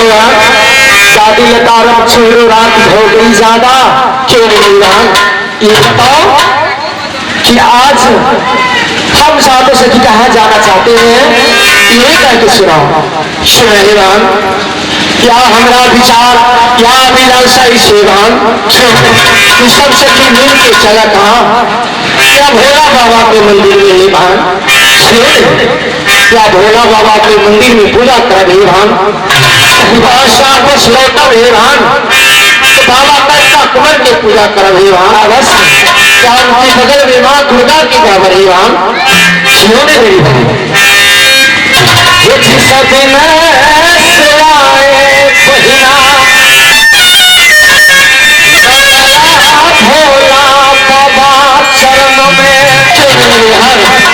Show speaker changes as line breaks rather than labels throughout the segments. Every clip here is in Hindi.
शादी लतारम छोड़ो रात हो गई ज्यादा क्यों नहीं रहा। ये बताओ कि आज हम साधु सखी कहाँ जाना चाहते हैं, ये कह के सुनाओ। सुन क्या हमारा विचार क्या अभिलाषा सेवान सब सखी मिल के चला कहाँ क्या भोला बाबा के मंदिर में ले भान। क्या भोला बाबा के मंदिर में पूजा कर रहे भान बस लौटा रहे भान बाबा का कुमार की पूजा कर रहे भान बस क्या उनके बगल में माँ दुर्गा की जा रही भान सोने रही भान भोला बाबा चरण में बाबा रूठी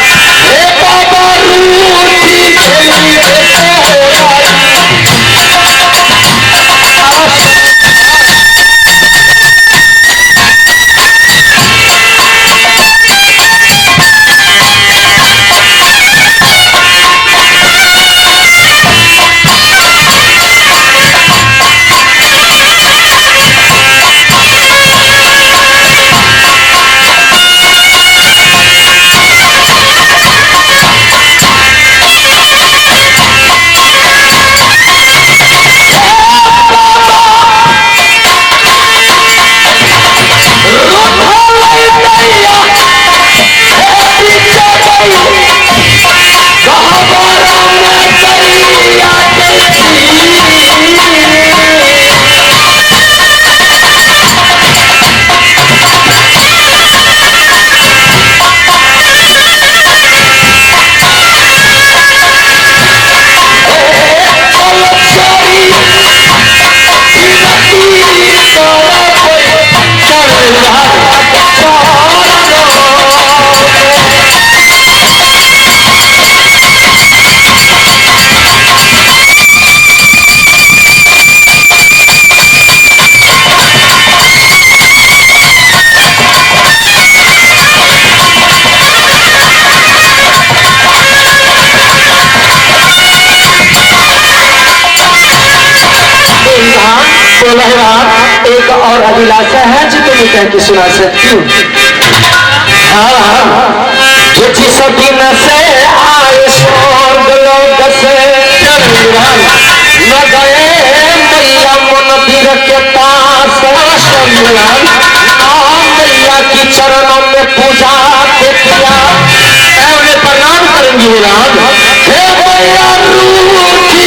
एक और अभिलाषा है जो तुम्हें कह के सुना सकती हूँ। जो जिस दिन से आए स्वर्ग लोक से न गए मैया मंदिर के पास मैया की चरणों में पूजा के किया उन्हें प्रणाम करेंगे राम हे मैया रूठी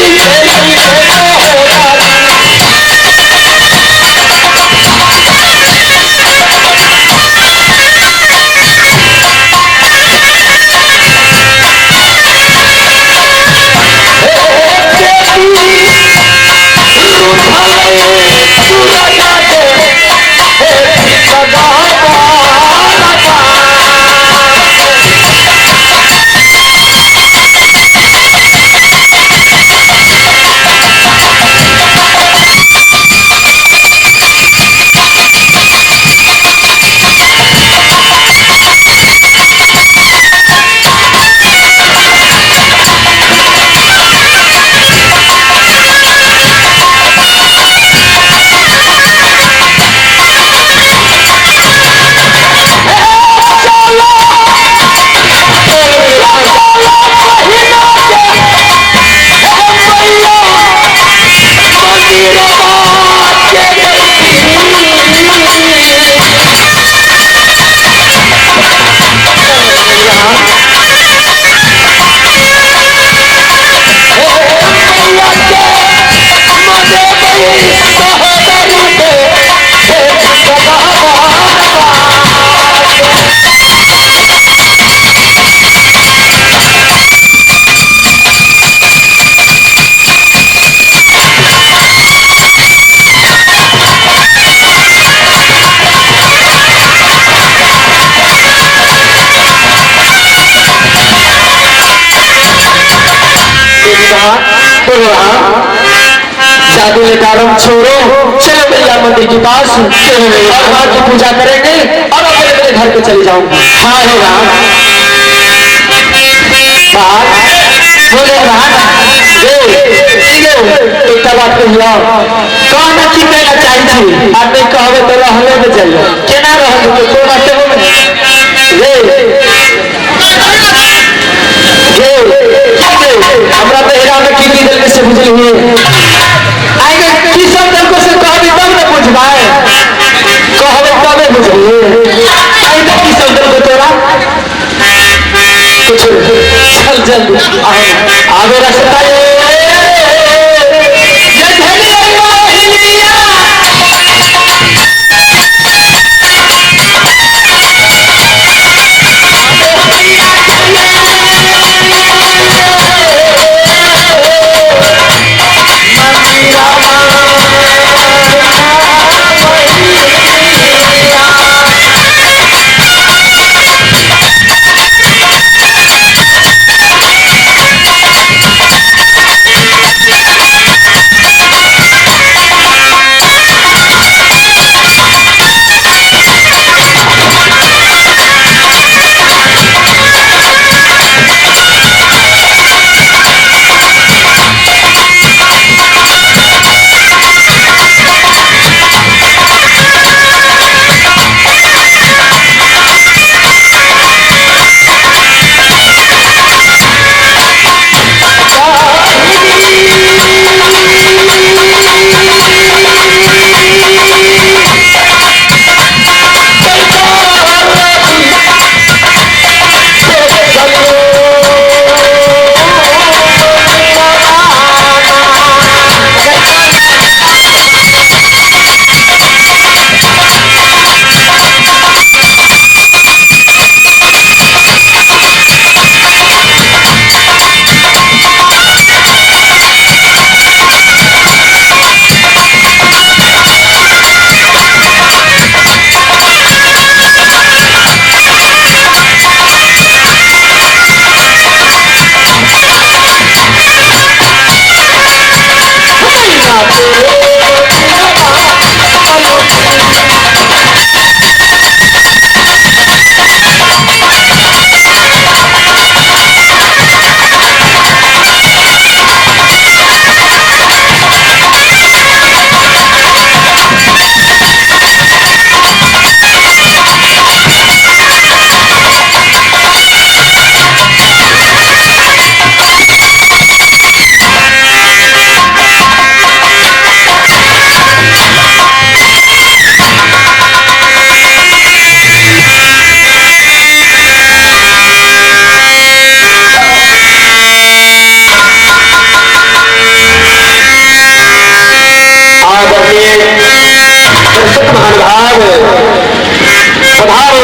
जादू लेकर छोड़ो चलो मैया मंदिर के पास और माँ की पूजा करेंगे और अपने अपने घर पे चले जाऊंगी। हाँ हे राम बोले एक बात कहियो कहना की कहना चाही छी आ नहीं कहबे तो रहले में जाइयो केना रहल तो तोरा सेहो में रे हमरा बेहरा में की दिल में से बुझल हुए आगे की सब दिल को से कहबे तब न बुझबाए कहबे तबे बुझिए आगे की सब दिल को तोरा कुछ चल जल्दी आगे रास्ता पधारे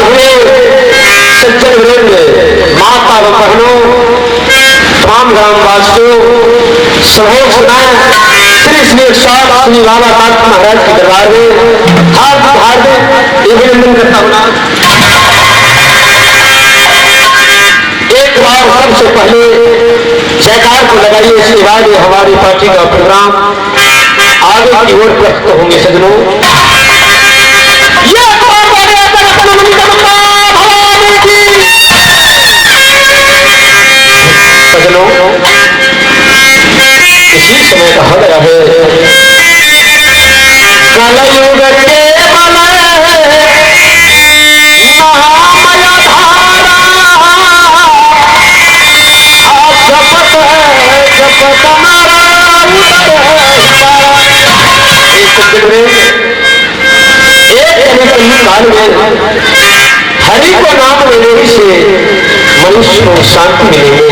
हुए सज्जन वृंद माता व बहनों तमाम ग्रामवासियों सहयोग सुनाए श्री श्री श्री बाबा कांत महाराज के दरबार में हाथ उठार दे अभिनंदन करता हूँ। एक बार सबसे पहले जयकार को लगाइए, इसके बाद हमारी पार्टी का प्रोग्राम आगे की ओर प्रस्तुत होंगे। सजनों इसी समय कहा गया है कलयुग के हरि को नाम लेने से मनुष्य को शांति मिलेगी,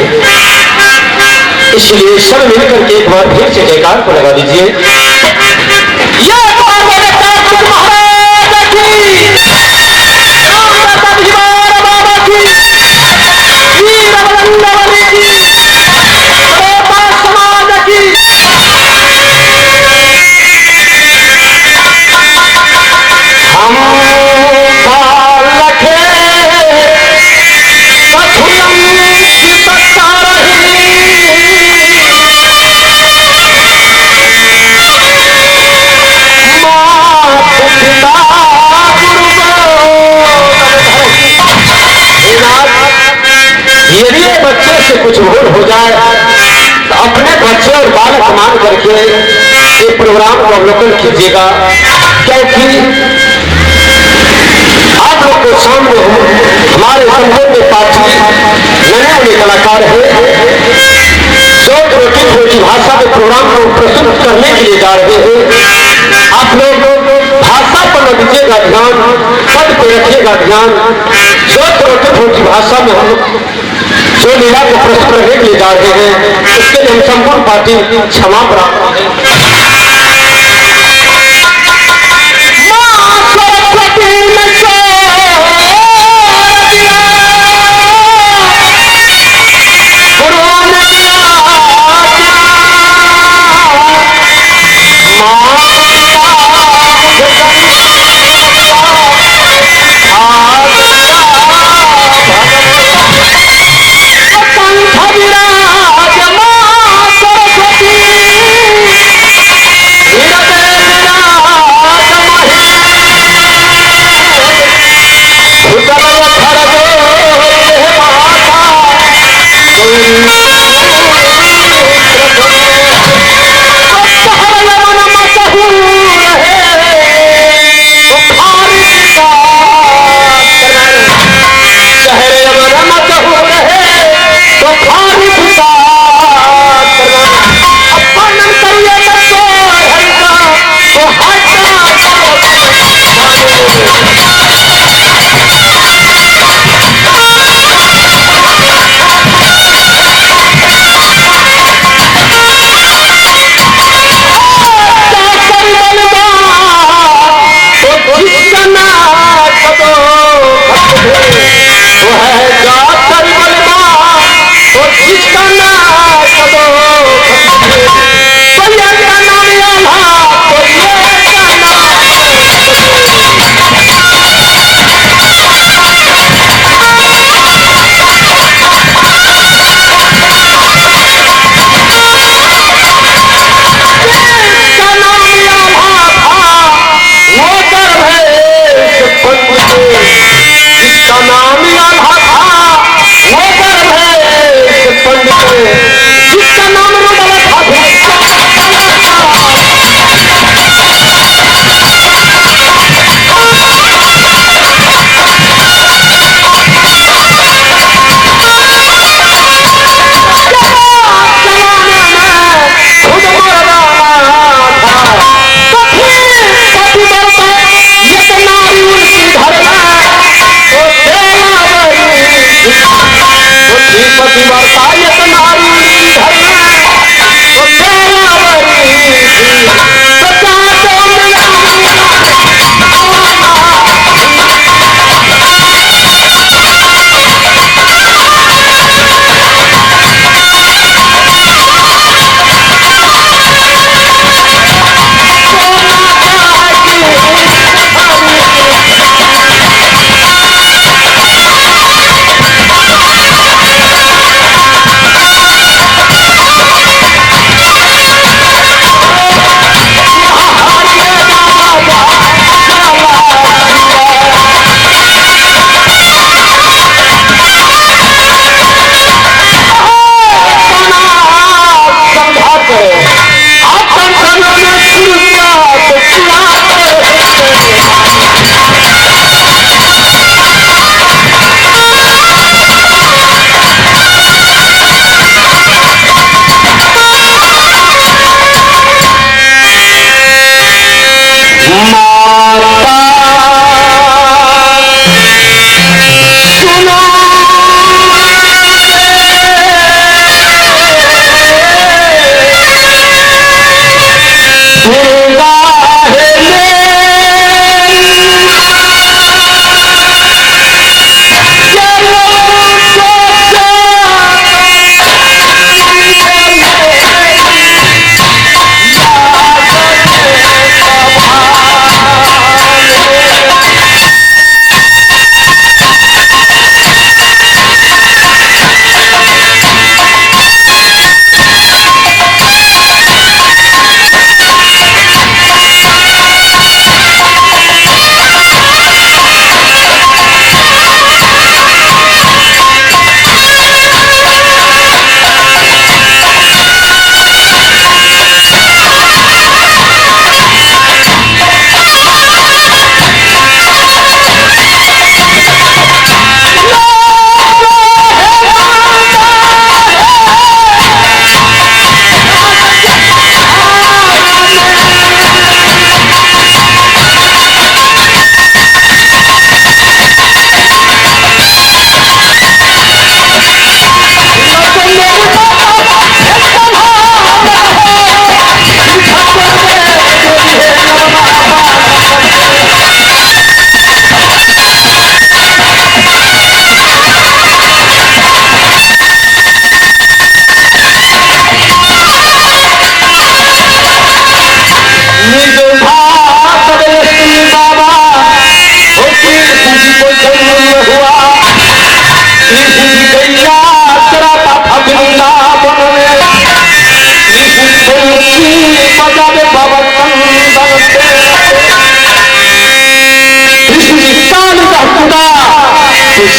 इसलिए सब मिलकर के एक बार फिर से जयकार को लगा दीजिए। बालक मान करके ये प्रोग्राम को अवलोकन कीजिएगा, क्योंकि आप लोग को सामने हमारे संपूर्ण पाठी नए नए कलाकार है जो रोटी भाषा के प्रोग्राम को प्रस्तुत करने के लिए जा रहे हैं। आप लोग भाषा पर न दीजिएगा ध्यान, पद पे रखिएगा ध्यान। जो रोटी भाषा में हम जो लीला को प्रस्तुत करने के लिए जा रहे हैं, उसके लिए हम संपूर्ण पार्टी क्षमा प्रार्थना है।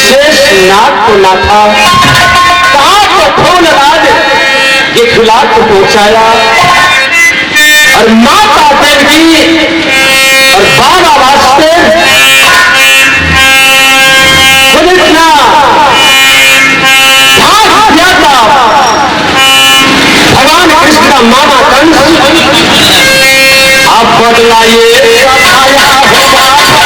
शेष नाग को नाथा, कहाँ को फूल राज ये खिला को पहुंचाया, और माता देवी और बाबा वास्ते खुद इतना साथ दिया था। भगवान कृष्ण का मामा कंस आप बदलाइए आया होगा, मामा कंस हो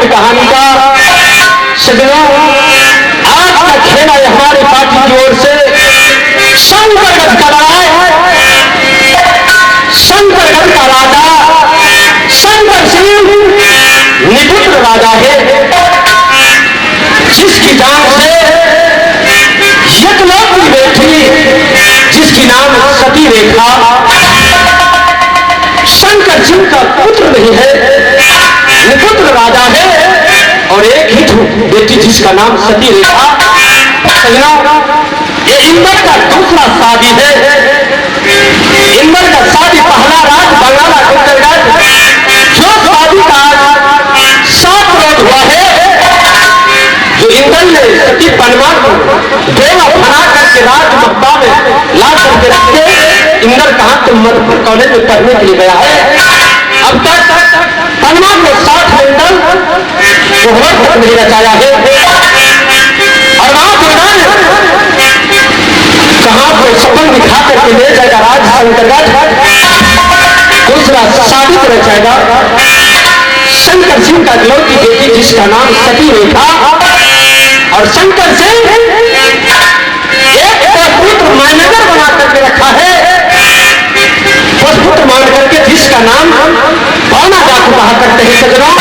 कहानी का सजनों, आज का खेल है हमारी पार्टी की ओर से शंकरगढ़ का लड़ाई, शंकरगढ़ का राजा शंकर सिंह निपुत्र राजा है, जिसकी जान से यज्ञलोक की बेटी जिसकी नाम सती रेखा, शंकर सिंह का पुत्र नहीं है, निपुत्र राजा है, और एक ही बेटी जिसका नाम सती रेखा। ये इंदर का दूसरा शादी है। इंदर का शादी पहला राज बंगाला के अंतर्गत जो शादी का 7 रोज हुआ है, जो इंदर ने सती पनमा को देवा बना करके राज मक्का में ला करके रखते। इंदर कहाँ तो मधुपुर कॉलेज में पढ़ने के लिए गया है। अब तक पनमा को 60 क्विंटल तक नहीं रचाया है, और वहां कहाँ को सपन दिखा करके ले जाएगा राज अंतर्गत। दूसरा शादी को रचाएगा शंकर सिंह का इकलौती बेटी जिसका नाम सती रेखा, और शंकर सिंह एक पुत्र मान्यवर बना करके रखा है, पुत्र मान करके जिसका नाम भावना डाकू कहा करते हैं। सजनों,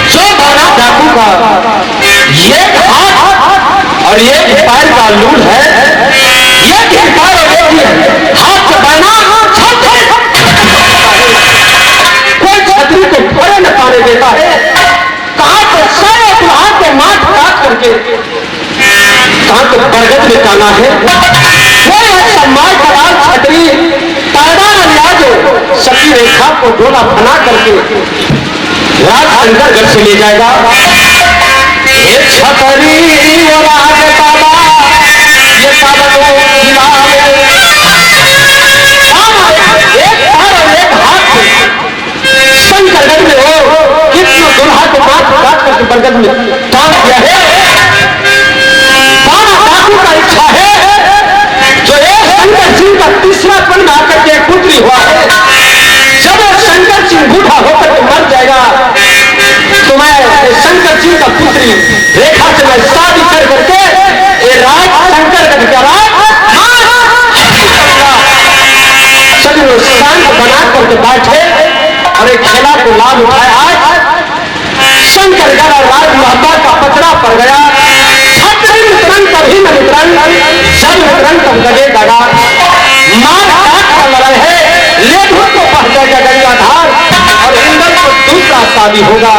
जो भावना डाकू का एक हाथ और एक पैर का लूट है, एक ही पैर और एक ही हाथ से बना कोई छतरी को खड़े न पाने देता है। कहाँ तो सारे हाथ को माथ काट करके कहाँ तो बरगद में ताना है, कोई सम्मान कलाल छतरी ताड़ा लिया सखी रेखा को डोला बना करके राजशंकरगढ़ से ले जाएगा। छतरी और आगे बाबा ये सावनो एक तार और एक हाथ शंकरगढ़ में हो कितना दुल्हा को माथ काट करके बरगद में टांग दिया है। बाबा डाकू का इच्छा है जो एक शंकर सिंह का तीसरा पन में आकर के पुत्री हुआ है। जब शंकर सिंह बूढ़ा होकर के मर जाएगा तो मैं शंकर सिंह का पुत्री रेखा से मैं शादी कर करके ये राज शंकरगढ़ का राज शांत बना करके बैठे और एक खेला को लाभ उठाया। आज शंकरगढ़ और राज माता का पचड़ा पड़ गया। छतरी मित्रन कभी न मित्रन जब मित्रन तब गजे गड़ा मार काट कर लड़ाई है लेढ़ू को पढ़ जाएगा गंगाधार और इंद्र को दूसरा शादी होगा।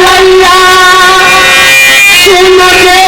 मैया सुन के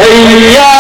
भैया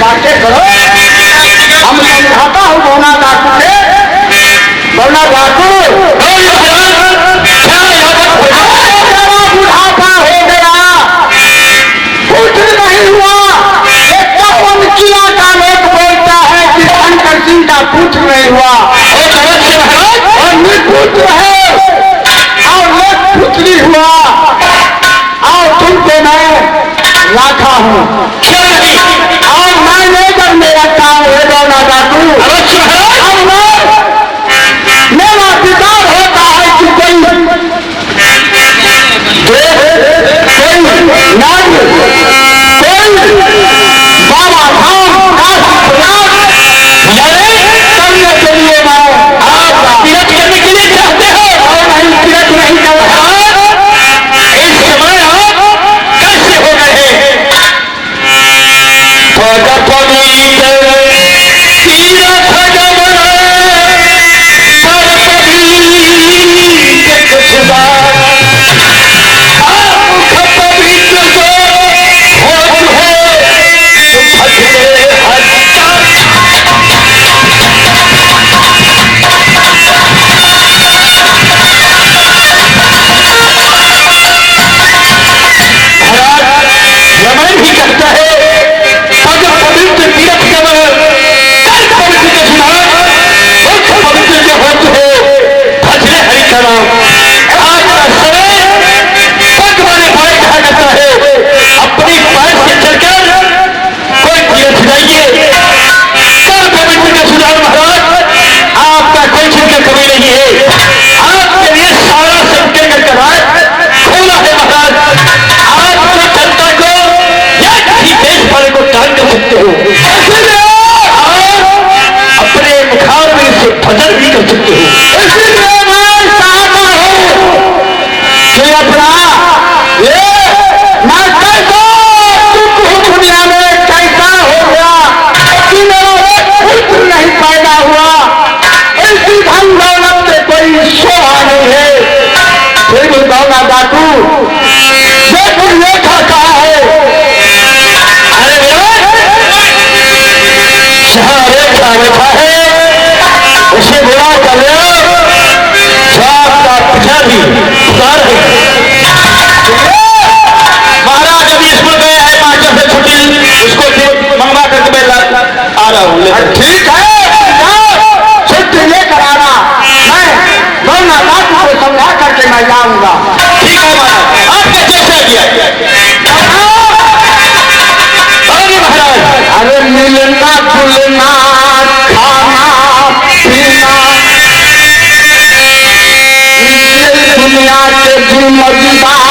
बातें करो। हम समझाता हूँ बौना डाकू से। बौना डाकू बुढ़ापा हो गया, कुछ नहीं हुआ। एक किया का लोग बोलता है कि शंकर सिंह का कुछ नहीं हुआ और निपुत्र है और लोग पुत्री हुआ और तुमको मैं लाखा हूँ और मैं लेकर मेरा काम है बौना डाकू। मेरा विचार होता है कि कोई नाग कोई बाबा धाम लड़े करने के लिए मैं आप तीरथ करने के लिए चाहते हो और नहीं तीरथ नहीं करता। इस समय आप कैसे हो गए हूँ। ठीक है, छुट्टी लेकर आना, मैं गौना दादू को समझा करके मैं जाऊंगा।
ठीक है महाराज, आपने जैसा किया। अरे महाराज,
अरे मिलना जुलना खाना पीना दुनिया के जी मजेदार।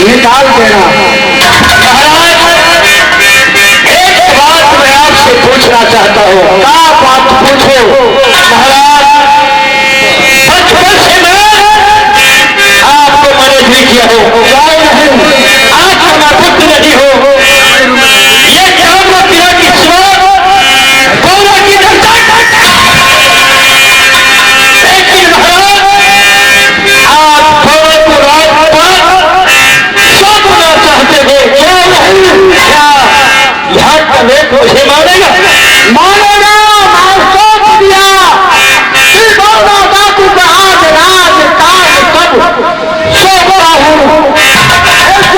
निकाल देना।
महाराज, एक बात मैं आपसे पूछना चाहता हूँ।
क्या बात पूछो?
महाराज, बचपन से मैं आपको मैंने भी किया हो, आप हमारा पुत्र नहीं हो। ये काम पिया की गौरा की लेकिन महाराज, आप गौरा को रात पर सौंपना चाहते हो। क्या यहाँ का लोग मुझे मानेगा?
मानेगा, मैं सौंप दिया। गौरा दादू का आज राज काज सब सौंपा हूँ।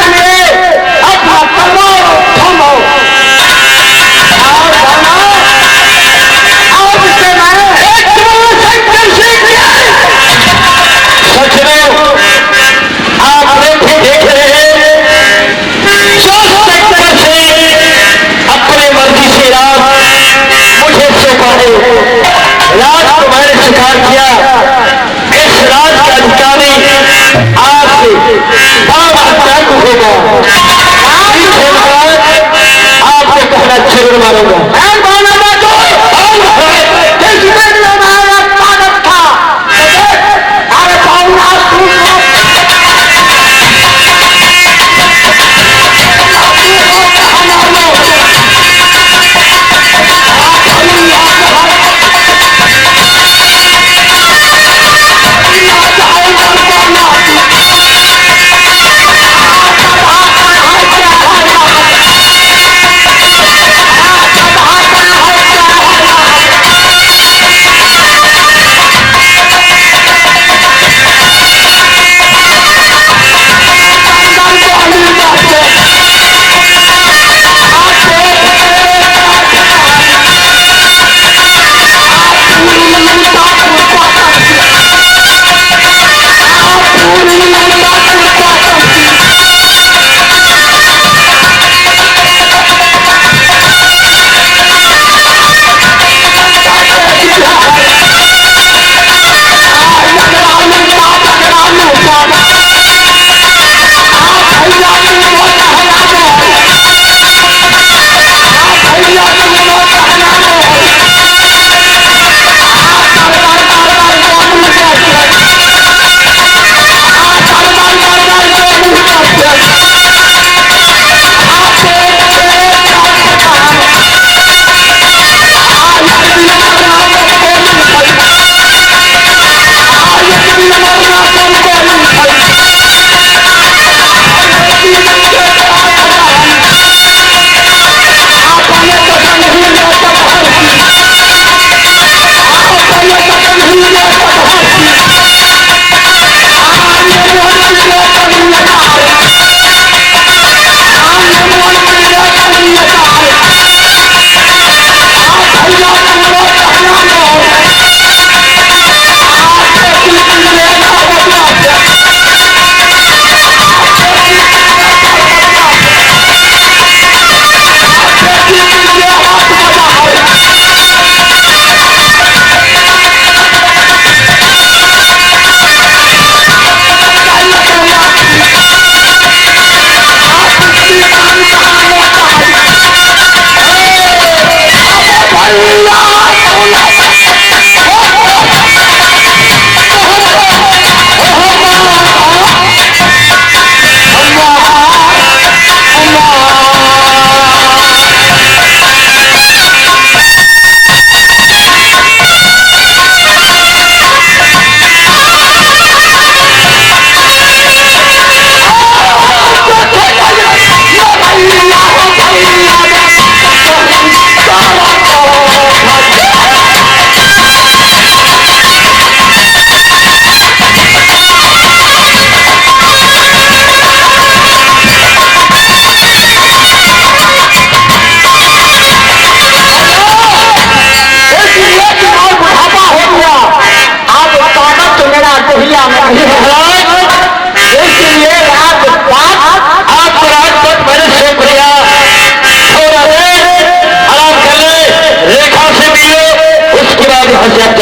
इसलिए अपना तलवार थमो और जाना। आज से मैं एक संघर्ष किया।
सचनो, आप लोग भी देख रहे हैं, 4 सेक्टर से अपने मर्जी से राज मुझे सौंपा है। राज को मैंने स्वीकार किया। इस राज का अधिकारी आपसे बाबा को होगा। आपको कहना जरूर मारूंगा।
मैं मानूंगा तो जिसमें जो हमारा ताकत था। अरे पाऊंगा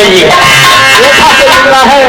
जाइएगा।
रेखा से जुड़ना है।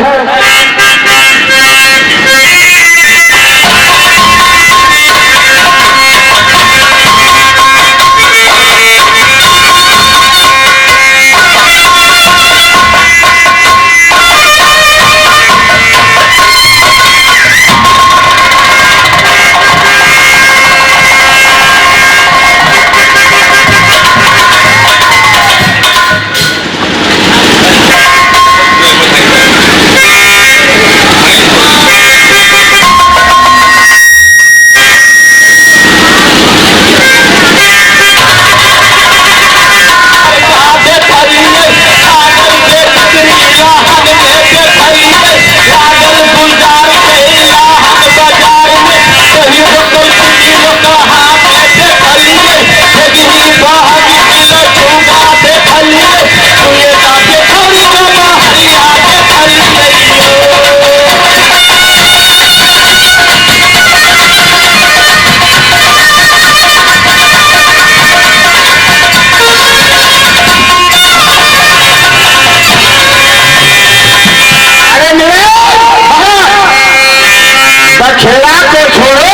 खेला को छोड़ो,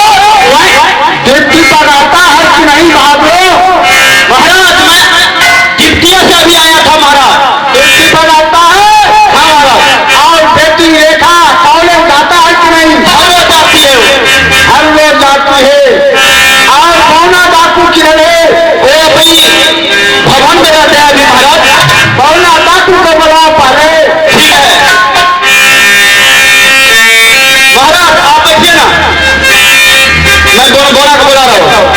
ड्यूटी पर आता है कि नहीं भागो।
महाराज मैं ड्यूटियों से अभी आया था महाराज।
ड्यूटी पर आता है।
हाँ महाराज।
और बेटी रेखा कॉलेज जाता है कि नहीं?
हर रोज जाती है
हर रोज जाती है। और कौना डाकू किरण है?
वो अपनी भवन में रहते हैं अभी महाराज।
कौना डाकू को बुलाओ पहले।
ठीक है महाराज, आप बैठिए ना, मैं गोरा को बुला रहा हूँ।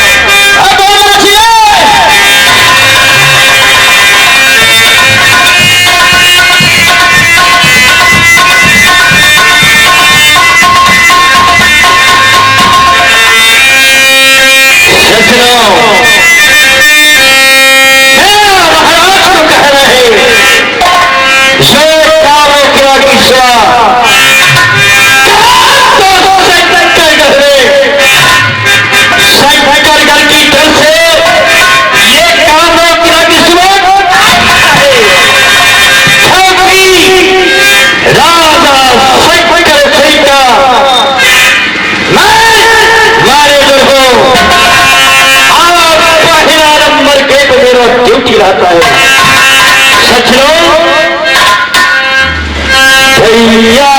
ड्यूटी रहता है। सचलो भैया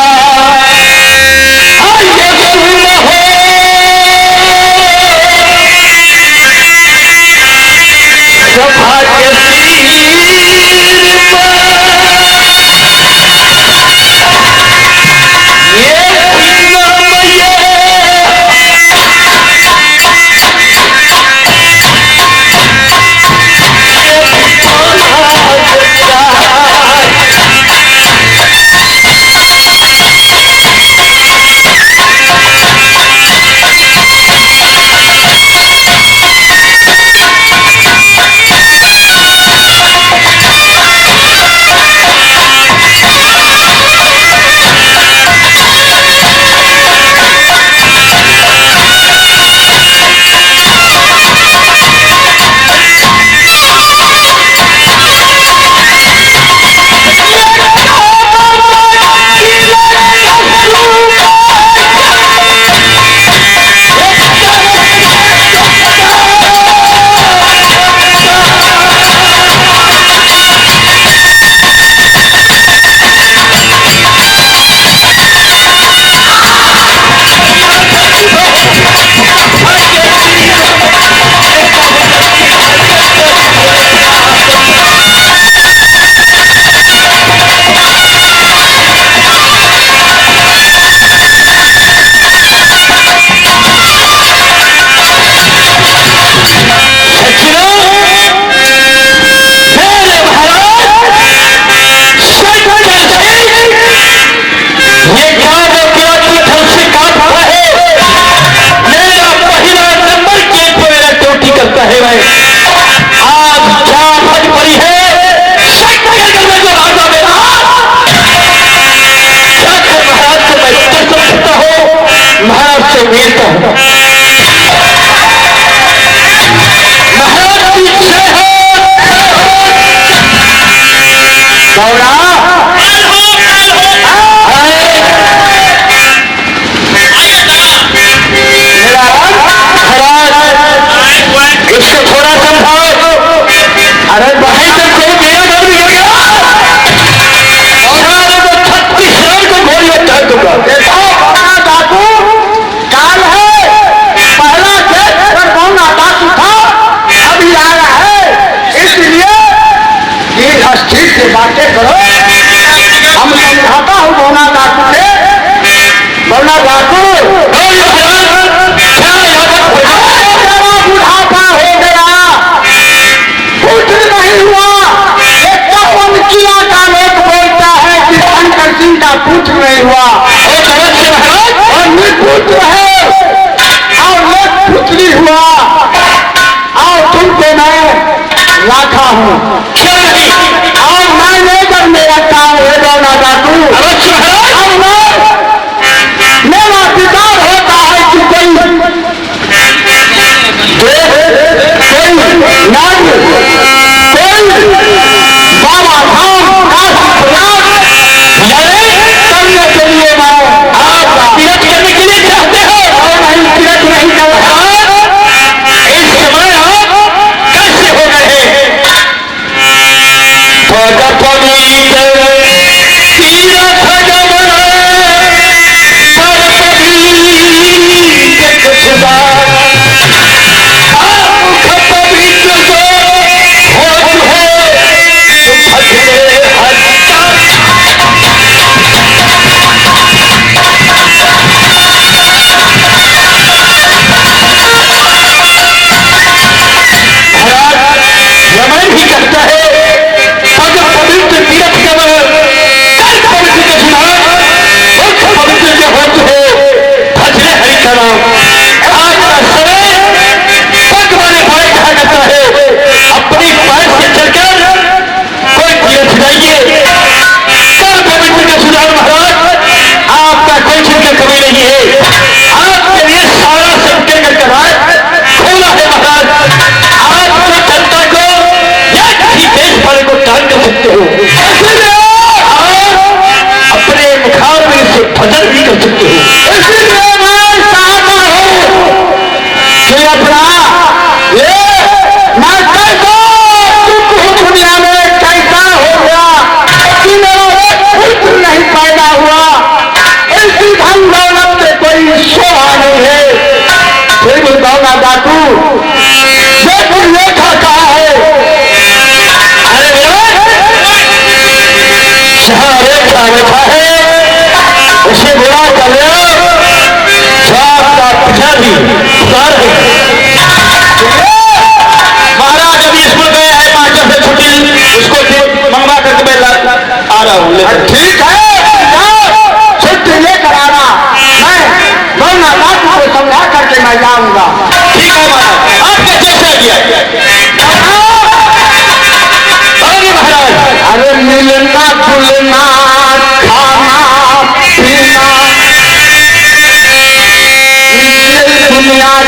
नहीं हुआ। और निपुत्र है और मैं पुत्री हुआ और तुमको मैं लाखा हूँ और मैं लेकर मेरा काम हो जाना दादू। और मेरा विचार होता है कि कोई नाग कोई बाबा धाम करने के लिए मैं आप तीरथ करने के लिए चाहते हो और नहीं तीरथ नहीं कर रहा।
इस समय आप कैसे हो रहे उसे बुरा कर आपका पिता भी महाराज अभी स्कूल गए हैं 5 से छुट्टी उसको मंगवा करके मैं आ रहा हूँ।
ठीक है छुट्टी लेकर आना मैं दोनों बात को समझा करके मैं जाऊंगा।
ठीक है महाराज आपका जैसा किया महाराज।
अरे मिलना जुलना खाना पीना दुनिया के जिम्मेदार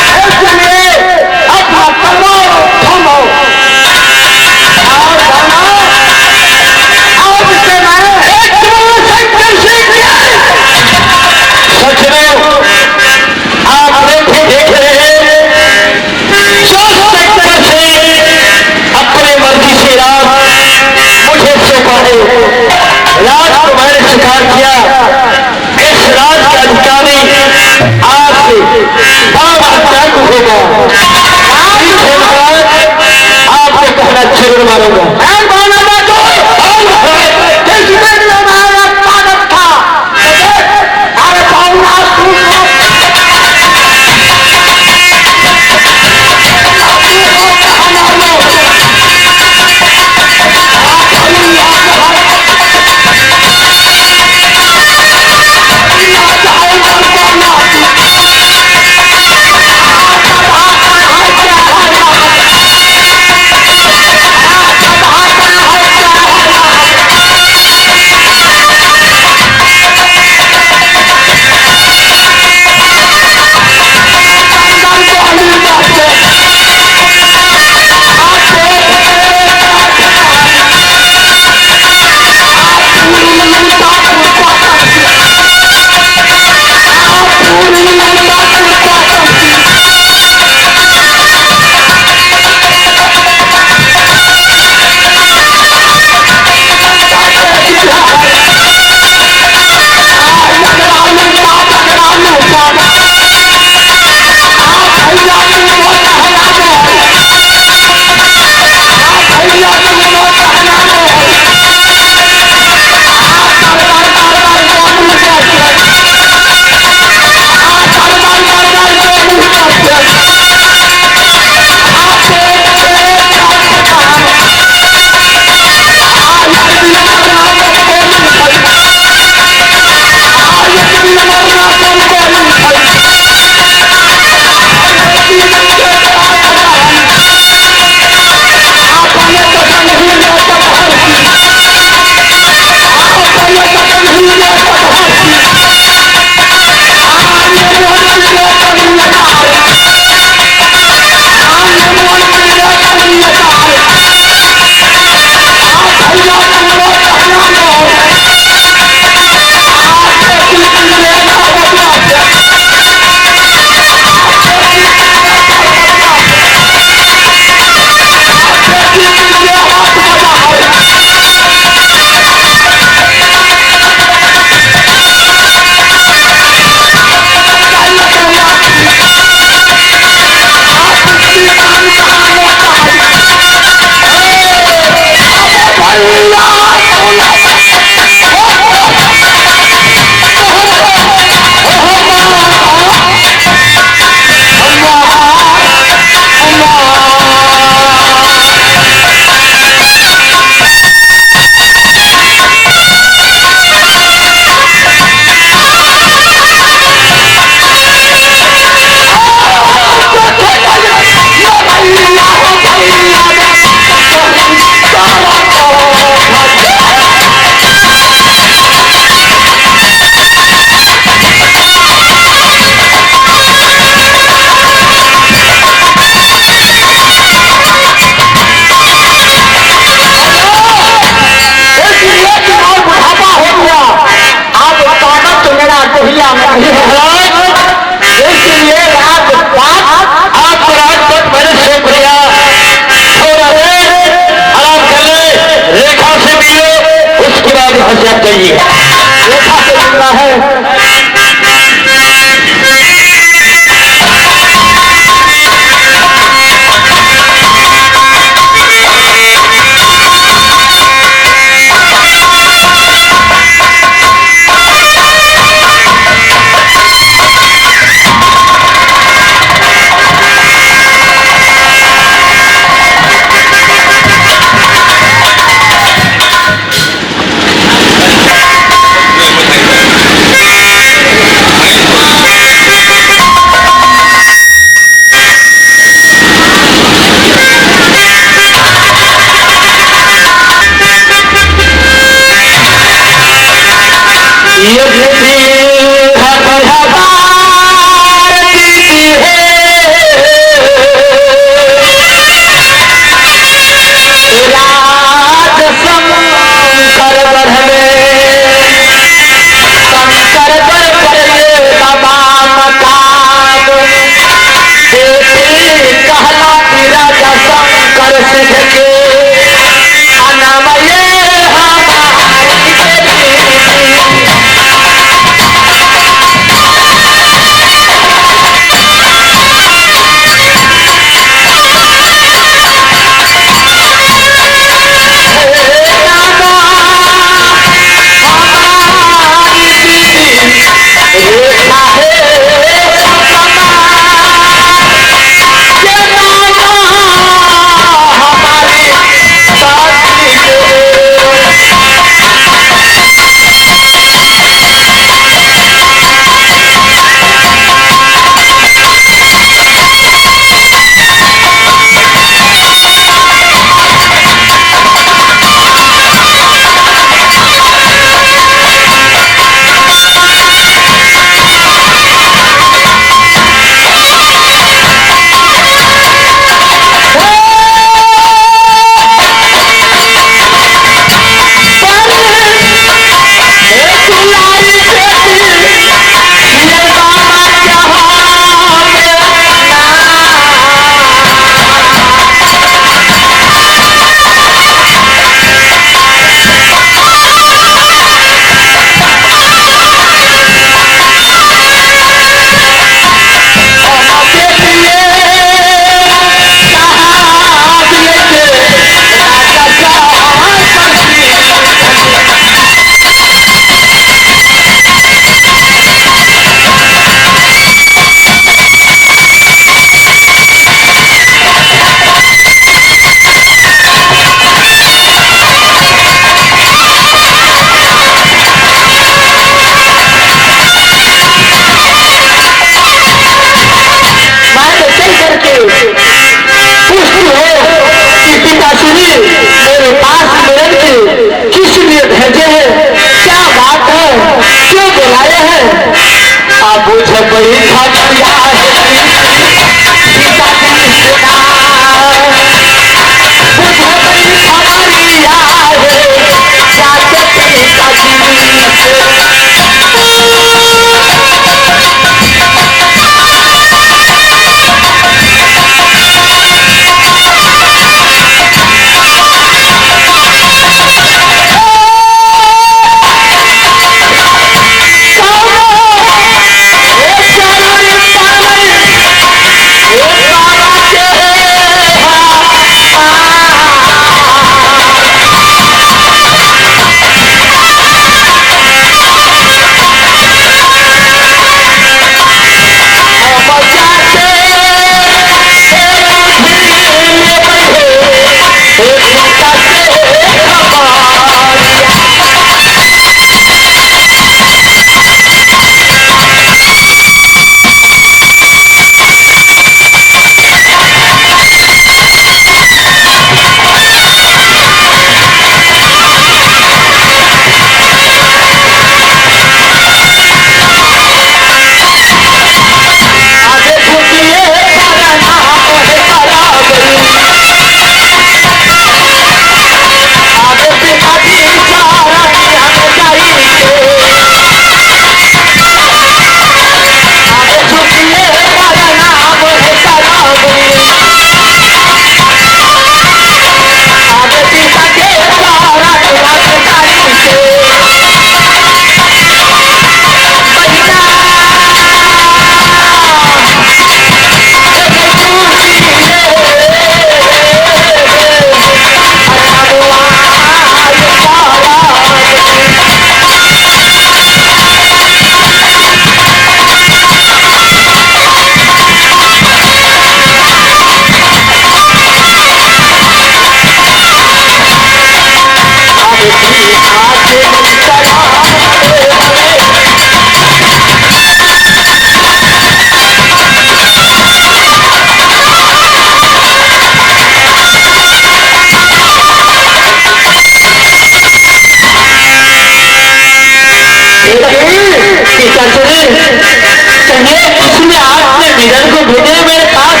चाहिए, इसलिए आपने मिलन को भेजे मेरे पास।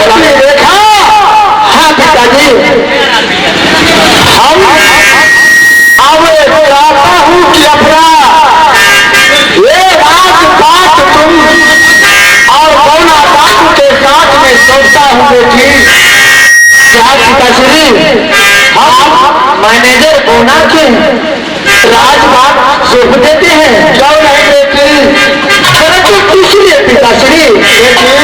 आपने देखा?
हाँ पिताजी,
हम अब चाहता हूँ कि अपना ये राजपाट तुम और कौना बापू के साथ में सोचता हूँ बेटी।
क्या पिताश्री, हम मैनेजर बोना के राजबाग सौंप देते हैं?
क्यों नहीं बेटी?
परंतु किस लिए पिताश्री?
बेटी,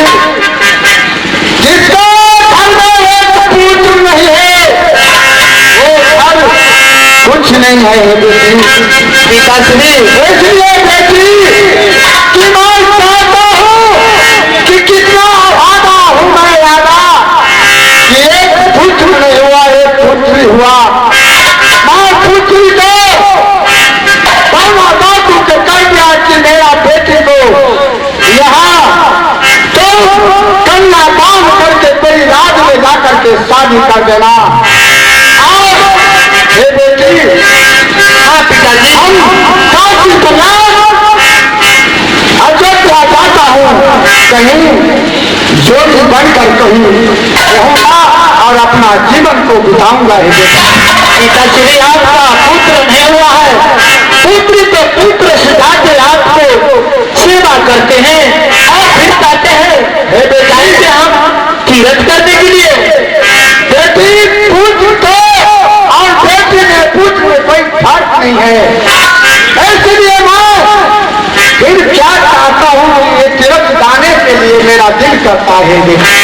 जिसका घर में एक पुत्र नहीं है वो घर कुछ नहीं है बेटी।
पिताश्री,
इसलिए बेटी कि मैं चाहता हूँ कि कितना आधा हूँ मैं आधा कि एक पुत्र नहीं हुआ, एक पुत्री हुआ। माँ पुत्री को बापू के कह दिया कि मेरा बेटी को यहाँ तो कन्या दान करके तेरी राज में जाकर के शादी कर देना। और हे बेटी,
हाँ पिताजी,
हम काशी कल्याण अयोध्या जाता हूँ, कहीं ज्योति बनकर कहीं रहूंगा और अपना जीवन को बिताऊंगा। हे बेटा,
पिताश्री आपका पुत्र नहीं हुआ है, पुत्री तो पुत्र सजा के आपको सेवा करते हैं और फिर कहते हैं हे बेटा से हम तीरथ करने के लिए।
बेटी पुत्र को और बेटी में पुत्र में कोई फर्क नहीं है। इसलिए मैं फिर क्या चाहता हूँ, ये तीर्थ जाने के लिए मेरा दिल करता है। बेटी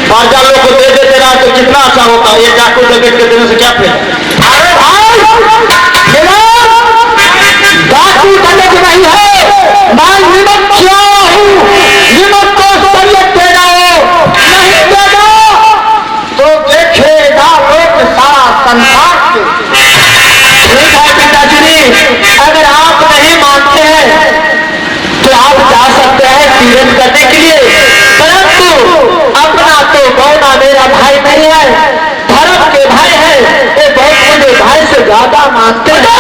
बाजा लोग को दे देते रहा तो कितना अच्छा होता। ये चाकू जगत के देने से क्या फिर?
अरे भाई डाकू तलक नहीं है, मैं निमक क्या हूँ, निमक को तलक दे जाओ, नहीं देगा तो देखेगा लोग सारा संसार के।
ठीक है पिताजी, अगर आप नहीं मानते हैं तो आप जा सकते हैं तीरथ करने के लिए, परंतु अपना तो गौना मेरा भाई नहीं है, धर्म के भाई है, ये बहुत मुझे भाई से ज्यादा मानते हैं।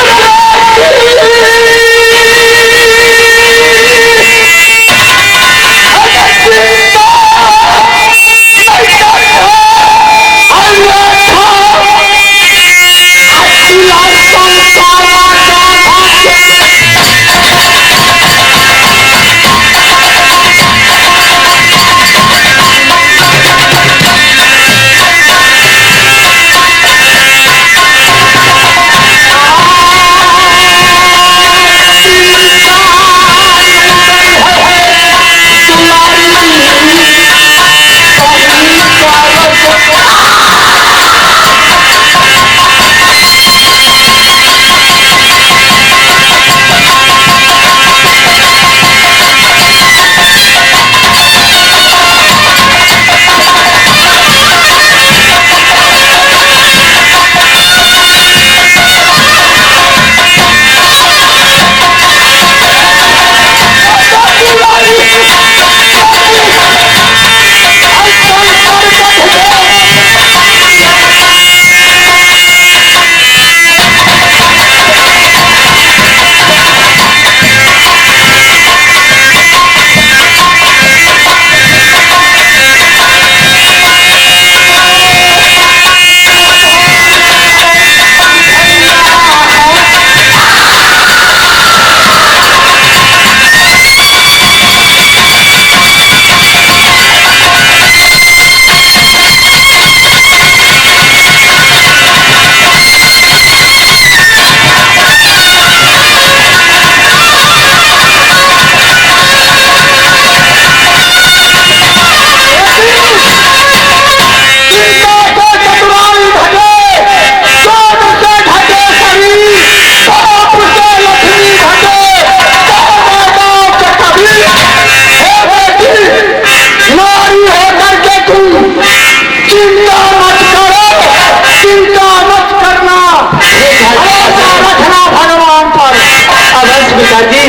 सरकार जी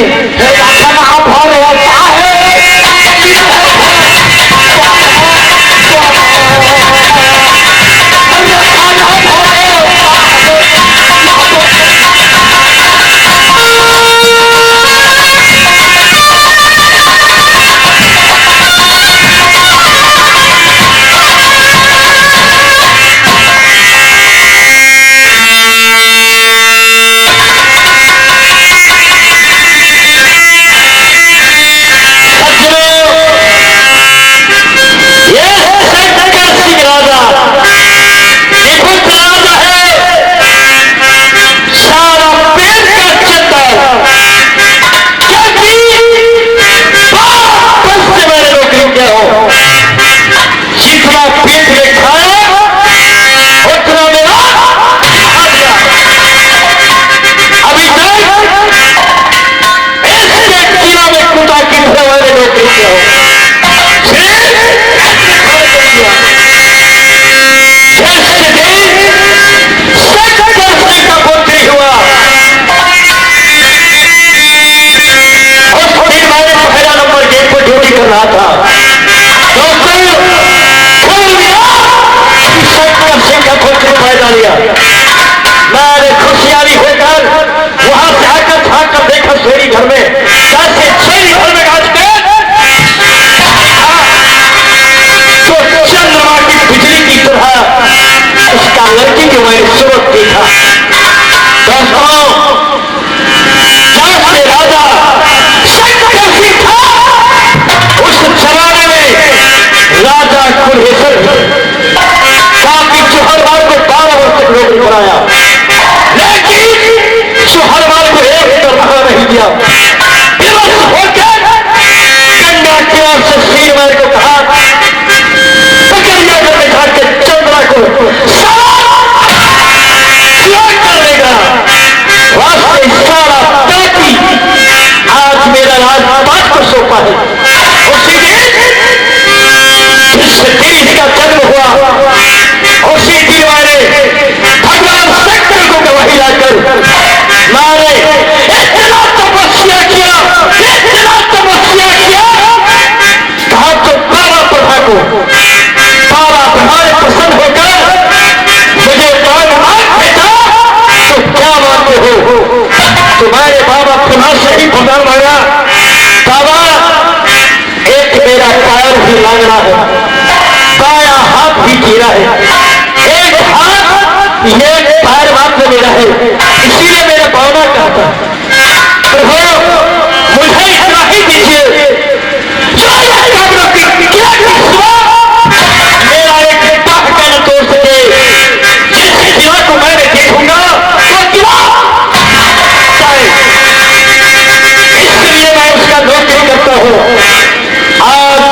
आप हो रहे हैं मैंने खुशियारी होकर वहां से आकर झाँक देखा शेरी घर में कैसे शेरी घर में आज के तो चंद्रमा की बिजली की तरह उसका लड़की के मैंने सूरत देखा। दोस्तों जब से राजा शंकर सिंह था उस जमाने में राजा कुल्हेश्वर काफी चौहरवाल को 12 वर्ष तक नौकरी कराया, लेकिन चौहरवाल को एक तरफा नहीं दिया। विवश होकर गंगा की ओर से शीरवाल को कहा पकड़िया कर बैठा के चंद्रा को कर लेगा वास्ते सारा ताकि आज मेरा राजपाट को सौंपा है। उसी दिन का जन्म हुआ, उसी दिन मैंने भगवान शंकर को गवाही लाकर मैंने इतना तपस्या किया कहा तो बाबा प्रभा को बाबा प्रभा ने पसंद होकर मुझे मान भेजा तो क्या मानते हो। तो मैंने बाबा प्रभा से ही भगवान मांगा बाबा एक मेरा पैर भी लागना है, बाया हाथ भी गिरा है, एक हाथ ये पैर मात्र मेरा है, इसीलिए मेरा भावना कहता प्रभु मुझे इतना ही दीजिए मेरा एक बात का न तोड़ सके। जिस किला को मैंने देखूंगा वो किला इसलिए मैं उसका नौकरी करता हूं। आज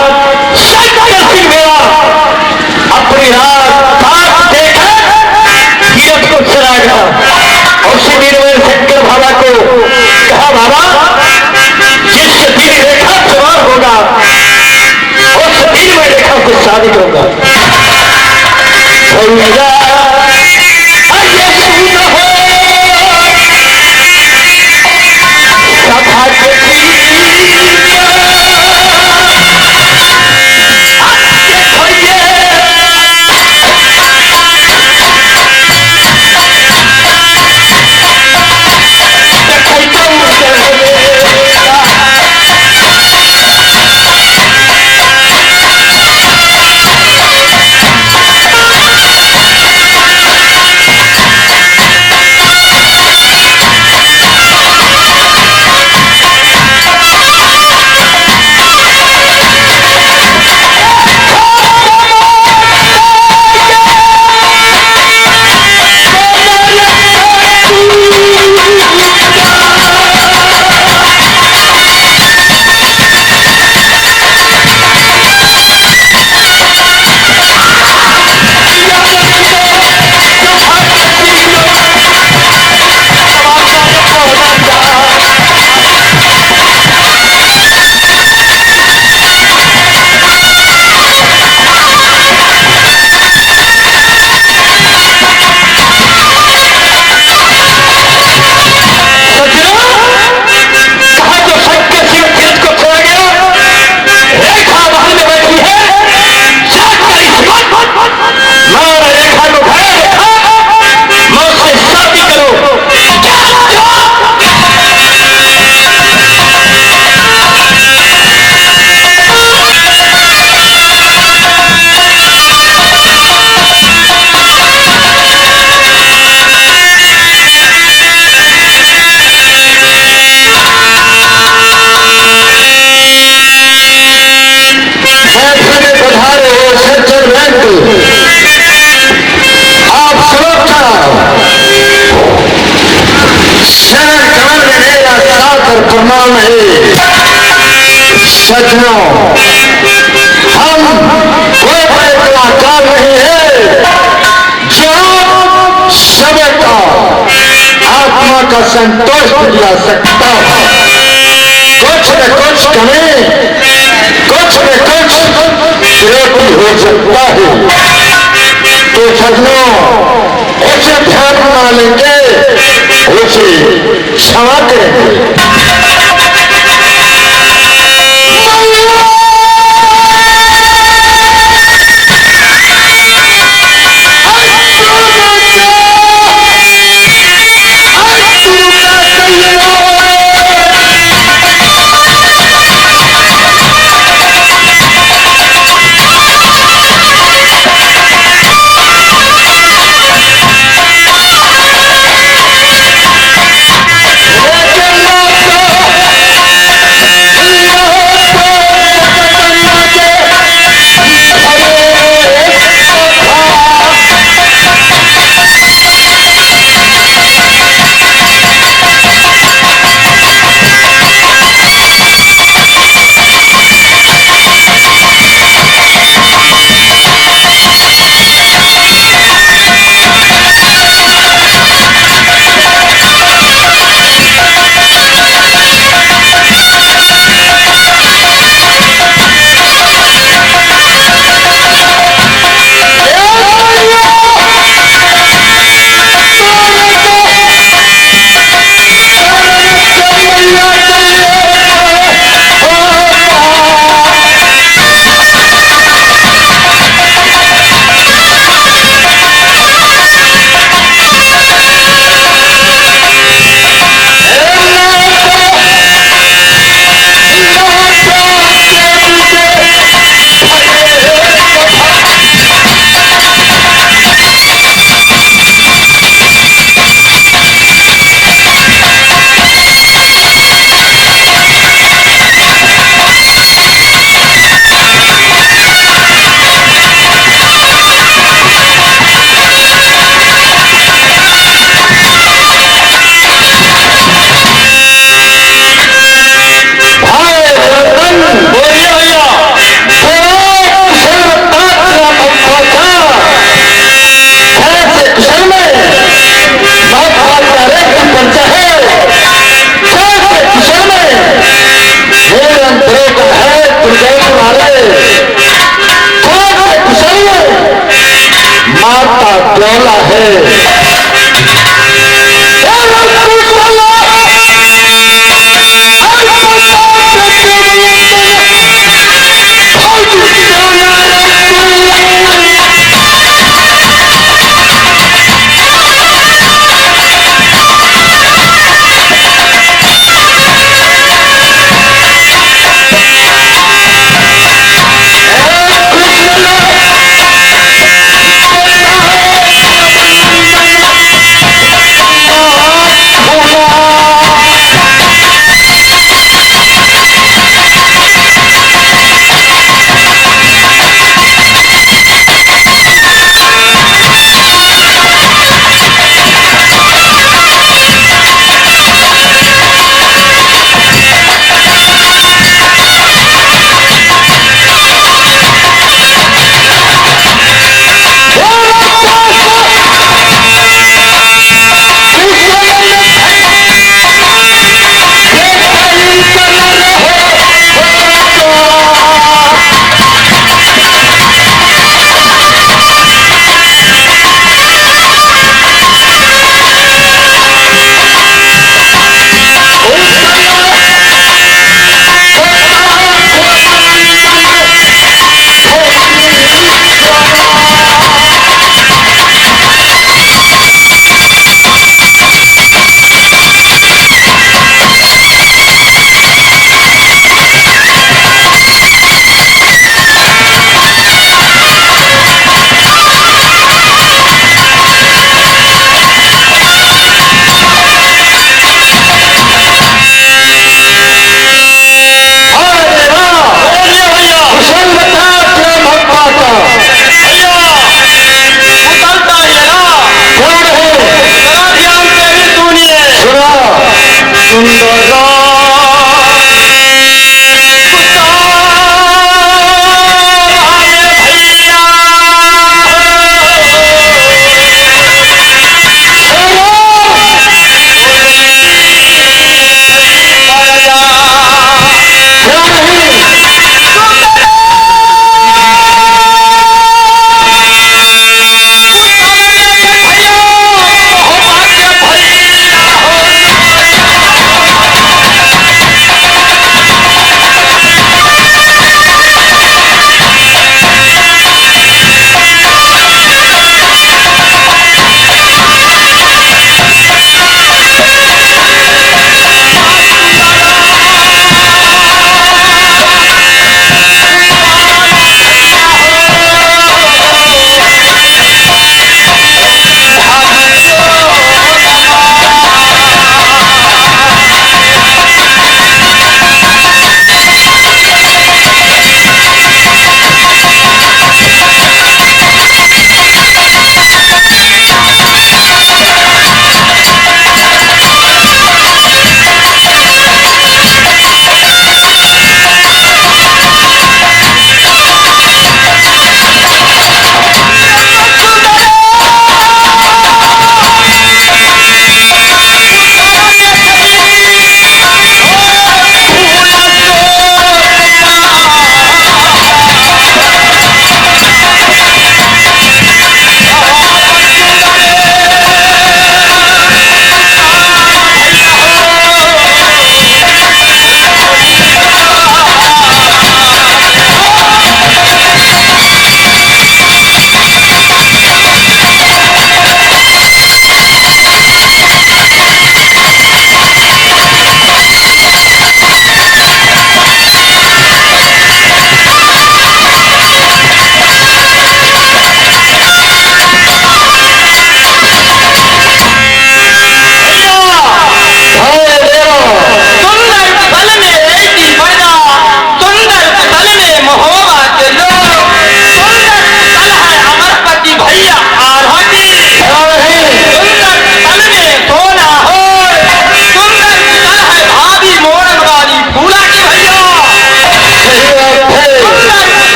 शंकर सिंह मेरा अपनी रात देखकर हीरत को चला गया। उसी दिन में शंकर बाबा को कहा बाबा जिस दिन रेखा सवार होगा उस दिन में रेखा से शादी करूंगा। सभा के
नहीं। सज्जनों, हम कोई बड़े कलाकार नहीं है जो समय का आत्मा का संतोष दिला सकता है। कुछ न कुछ कमी, कुछ न कुछ त्रुटि हो सकता है। तो सज्जनों, उसे ध्यान बना लेंगे, उसे क्षमा करेंगे।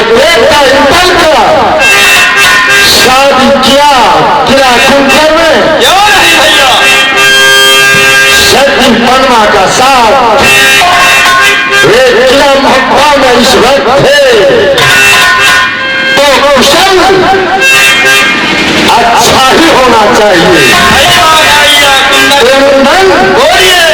बेटा निकल कर शादी किया किला कुंभर में
क्यों नहीं भैया?
सती पन्ना का साथ वे किला मक्का में इस वक्त थे तो कुशल अच्छा ही होना चाहिए।
बोलिए।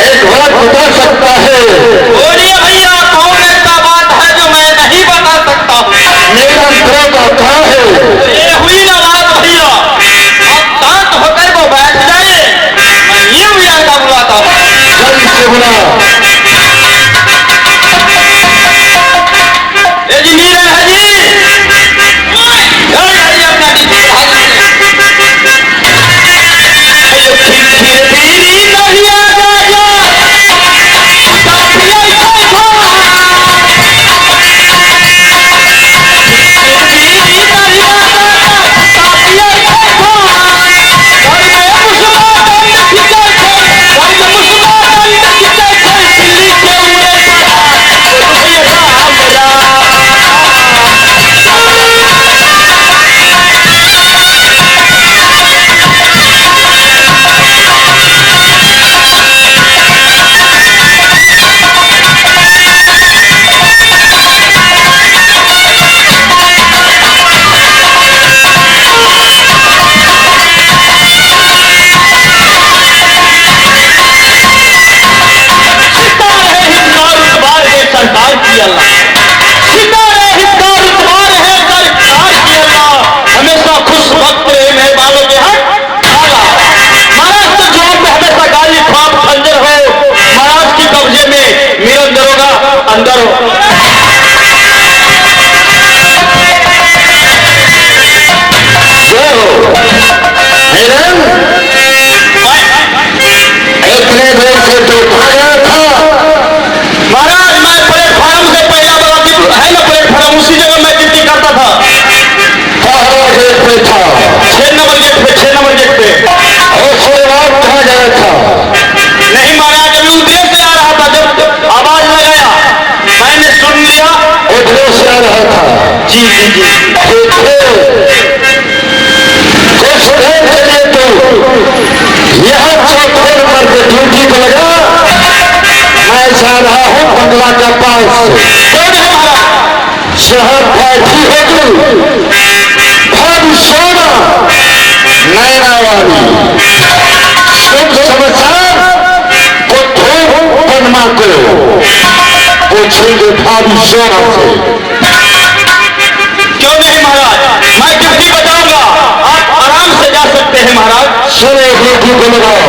एक बात बता सकता है।
बोलिए भैया, कौन ऐसा बात है जो मैं नहीं बता सकता हूँ?
मेरा प्रेम क्या है?
ये हुई ना बात भैया, अब शांत होकर वो बैठ जाए, मैं ये बुलाता बुलाता हूँ।
जल्दी से बुला।
जी मीरा है जी, अपना
इतने देर से देखा गया था।
महाराज मैं प्लेटफार्म से पहला वाला है ना प्लेटफार्म, उसी जगह मैं ड्यूटी करता था।
कहाँ गेट पे था?
6 नंबर गेट पे, 6 नंबर गेट पे।
उसके बाद कहाँ गया था?
नहीं महाराज, अभी उधर से आ रहा था, जब आवाज लगाया मैंने सुन लिया।
उधर से आ रहा था?
जी जी जी।
कुछ देर के लिए तो यहाँ चौथे नंबर पे ड्यूटी को लगा। मैं जा रहा हूँ बंगला के पास।
कौन है महाराज?
शहर बैठी होगी भारी सोना नैना वाली शुभ समाचार को धूप पनमा को पूछेंगे भारी सोना से।
क्यों नहीं महाराज, मैं ड्यूटी बताऊंगा, आप आराम से जा सकते हैं महाराज।
सुने ड्यूटी को लगाओ।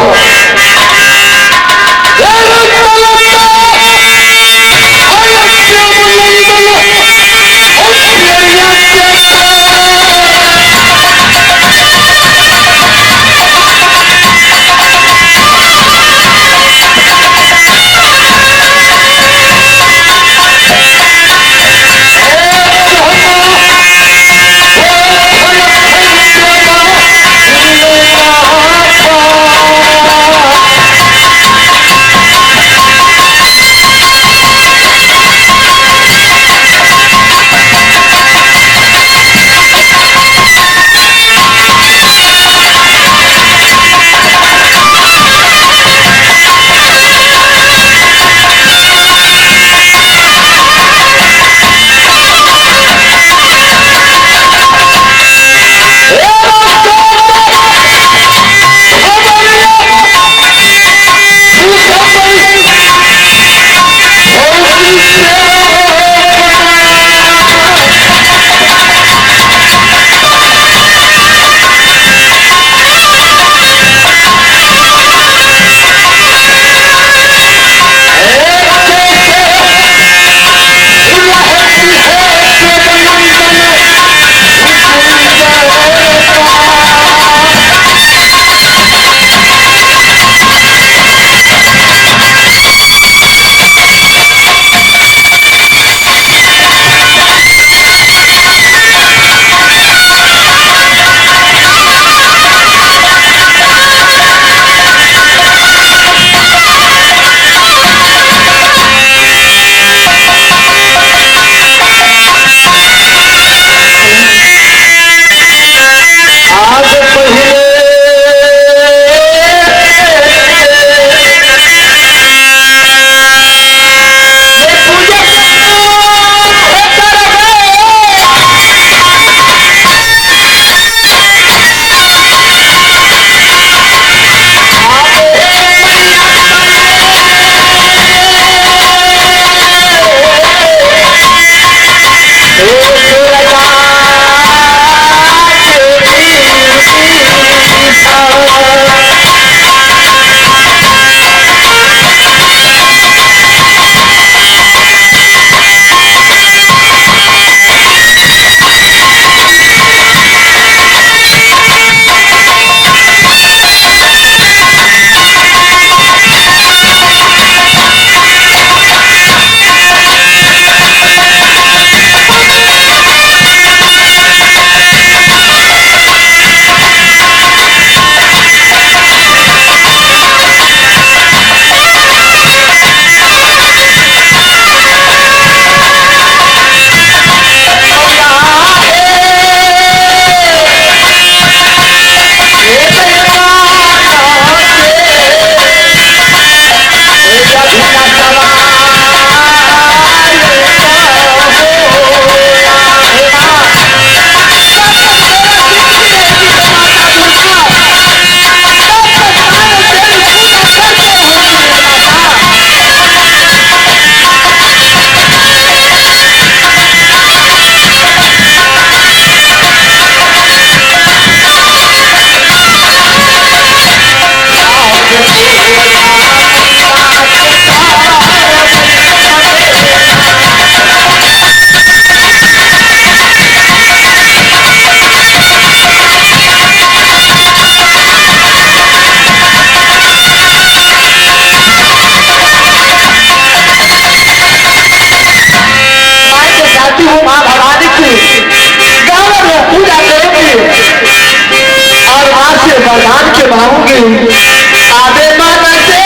की आवे मन से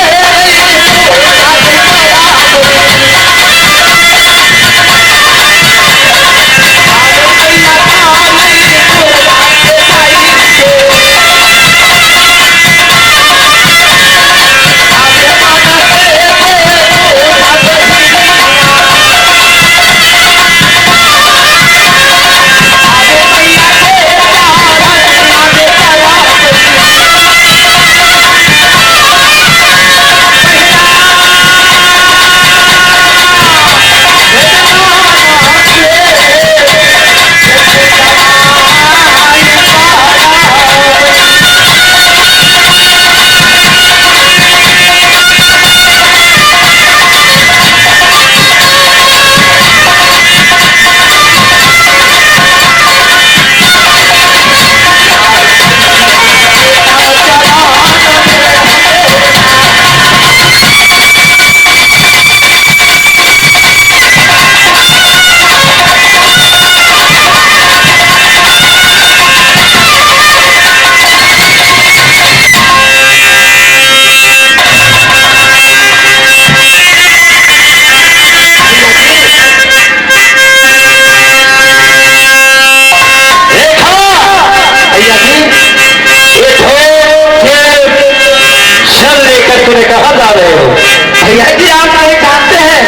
भैया जी आप नहीं जानते हैं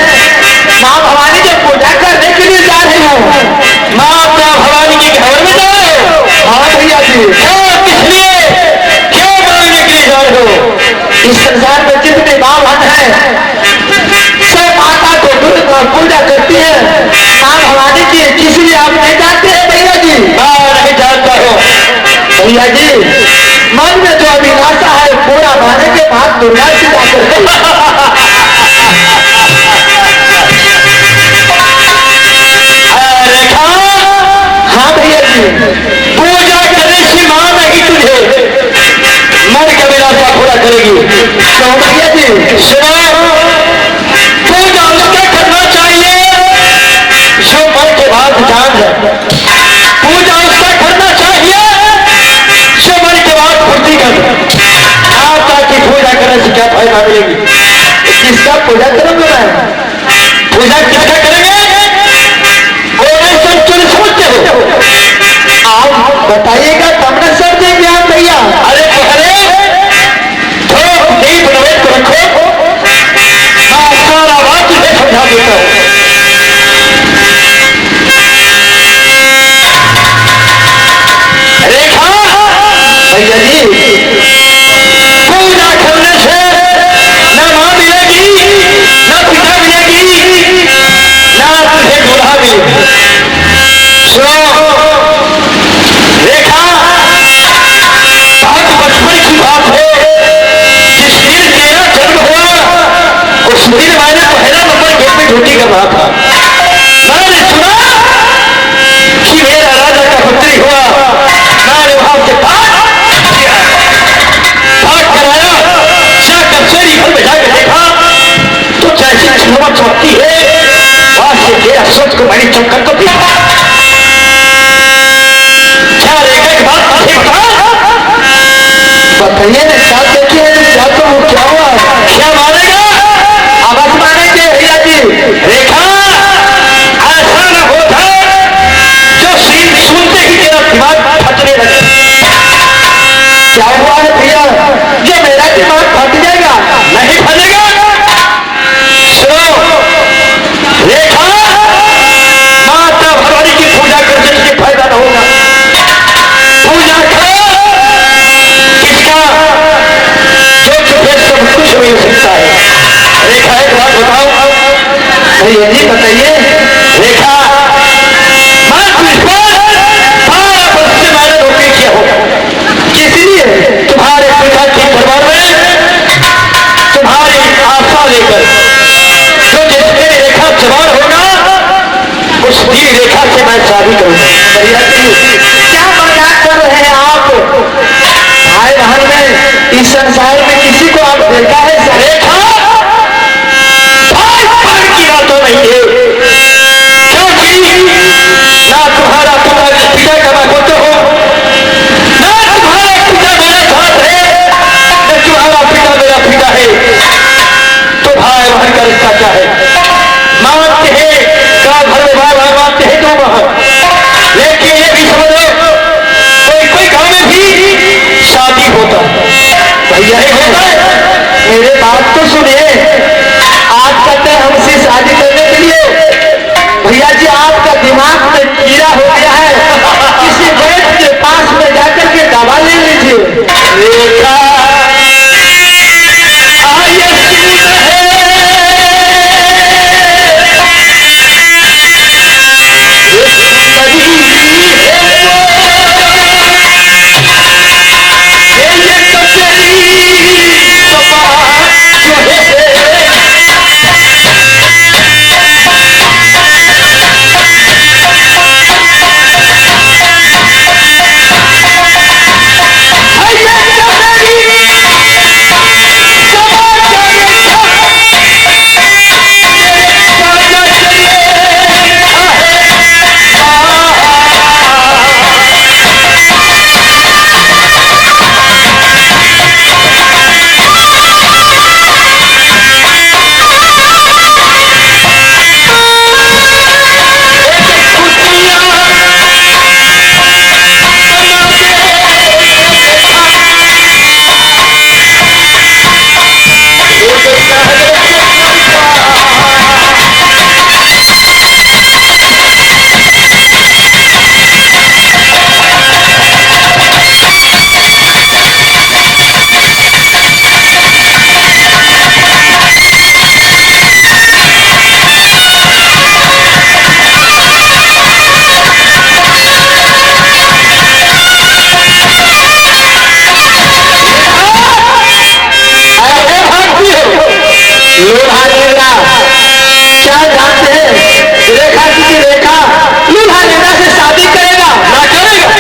माँ भवानी जब पूजा करने के लिए जा रही हो
माँ भवानी के घर में जा रहे हो?
हाँ भैया जी।
किस लिए, क्यों मांगने के लिए जा रहे हो?
इस संसार में जितने माँ बहन है सब माता को पूजा करती है माँ भवानी की, इसलिए आप नहीं जानते हैं भैया जी?
नहीं जानता हो
भैया जी। मन में जो अभिलाषा है पूरा माने के बाद दुर्गा पूजा करती है। हाँ भैया जी।
पूजा करने से मां नहीं तुझे मन का विलासा पूरा करेगी।
तो भैया जी
सुनो, पूजा उसका करना चाहिए जो मन के बाद जान है। पूजा उसका करना चाहिए जो मन के बाद फुर्ती कर। आपका की पूजा करने से क्या फायदा मिलेगी?
किसका पूजा करूंगा मैं?
पूजा किसका करेंगे सोचते हो?
आप बताइएगा तब न सर देंगे आप भैया।
अरे थोड़ा डीप नोट रखो, सारा बात तुझे समझा देता हूँ। रेखा
भैया जी
पूजा करने से न मां मिलेगी, न पिता मिलेगी, न तुझे दूल्हा मिलेगी। सुनो रेखा, बात बचपन की बात है। जिस दिन तेरा जन्म हुआ उस दिन मैंने पहला नंबर गेट में ड्यूटी कर रहा था। मैंने सुना कि मेरा राजा का पुत्री हुआ। मैंने वहां से पाठ कराया, जाकर शेरी घर में जाकर देखा तो जैसी चिलवा चौकी है वहां से तेरा सोच को मैंने चमकर को देखा। क्या रेखा की बात नहीं
बताइए ना क्या देखिए क्या तो क्या हुआ?
क्या मानेगा?
आवाज मानेंगे भैया जी।
रेखा ऐसा न होता जो सीन सुनते ही तेरा दिमाग फटने लगे।
क्या हुआ है भैया जो मेरा दिमाग फट जाएगा?
नहीं फटेगा। सुनो रेखा, माता भवानी की पूजा करने से फायदा न होगा। पूजा करो किसका जो तुझे सब कुछ मिल सकता है। रेखा एक बात बताओ।
भैया जी बताइए।
रेखा मैं तुझको 12 वर्ष से मैंने नौकरी किया हो।
किस लिए?
तुम्हारे पिता के दरबार में तुम्हारी आशा लेकर जो जिसमें रेखा जवान होगा उसकी रेखा से मैं शादी करूंगा।
भैया जी क्या मजाक कर रहे हैं आप? भाई बहन में इस संसार में किसी को आप देखा है?
रेखा भाई बहन की बात तो नहीं है, क्योंकि ना तुम्हारा पिता का मैं पुत्र हूं, ना तुम्हारा पिता मेरे साथ है, हो गए।
मेरे बात तो सुनिए, आप कहते हैं हमसे शादी करने के लिए। भैया जी आपका दिमाग में कीड़ा हो गया है, किसी वैद्य के पास में जाकर के दवा ले लीजिए।
रेखा
क्या जानते हैं रेखा जी की रेखा लूल्हा लेना से शादी करेगा
ना करेगा।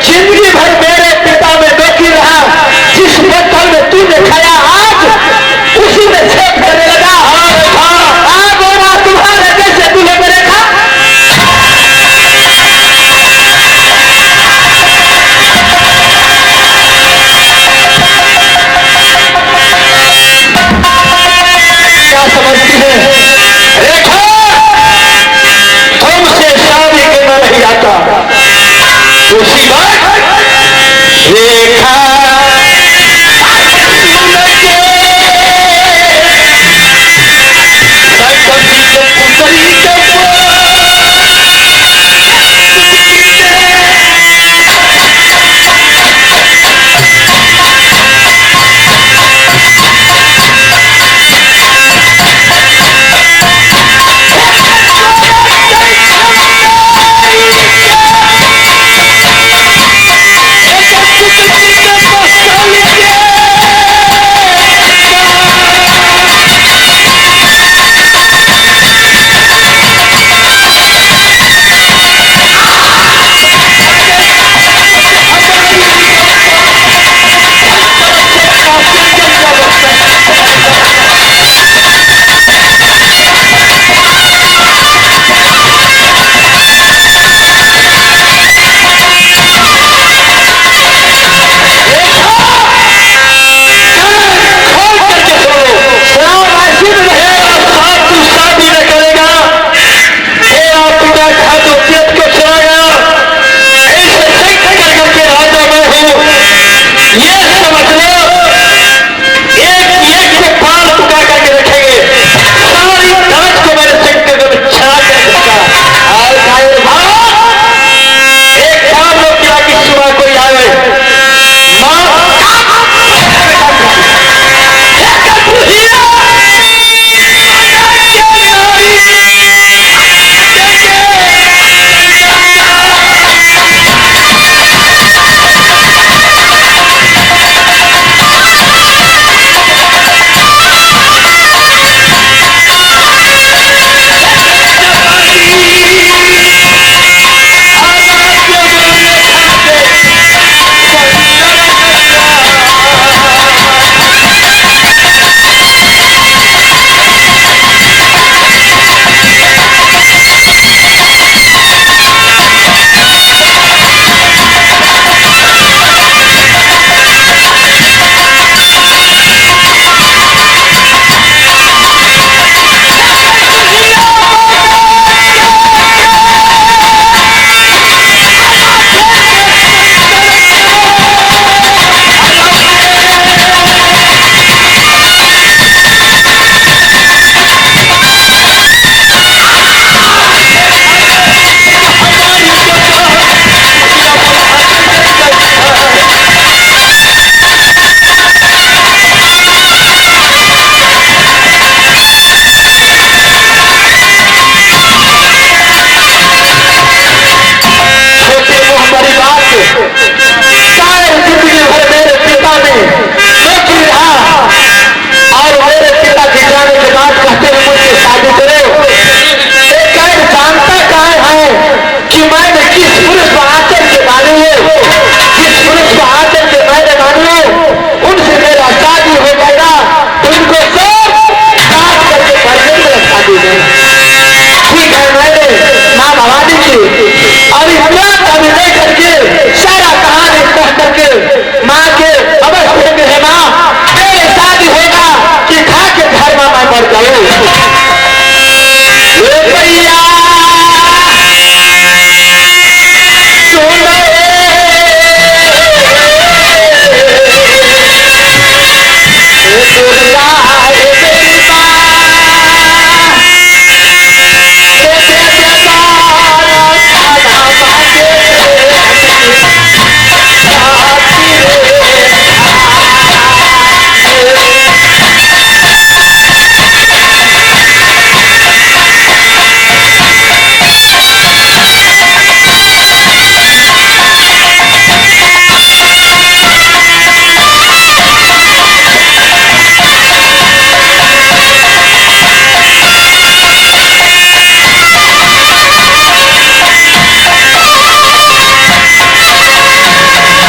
जिंदगी
देखा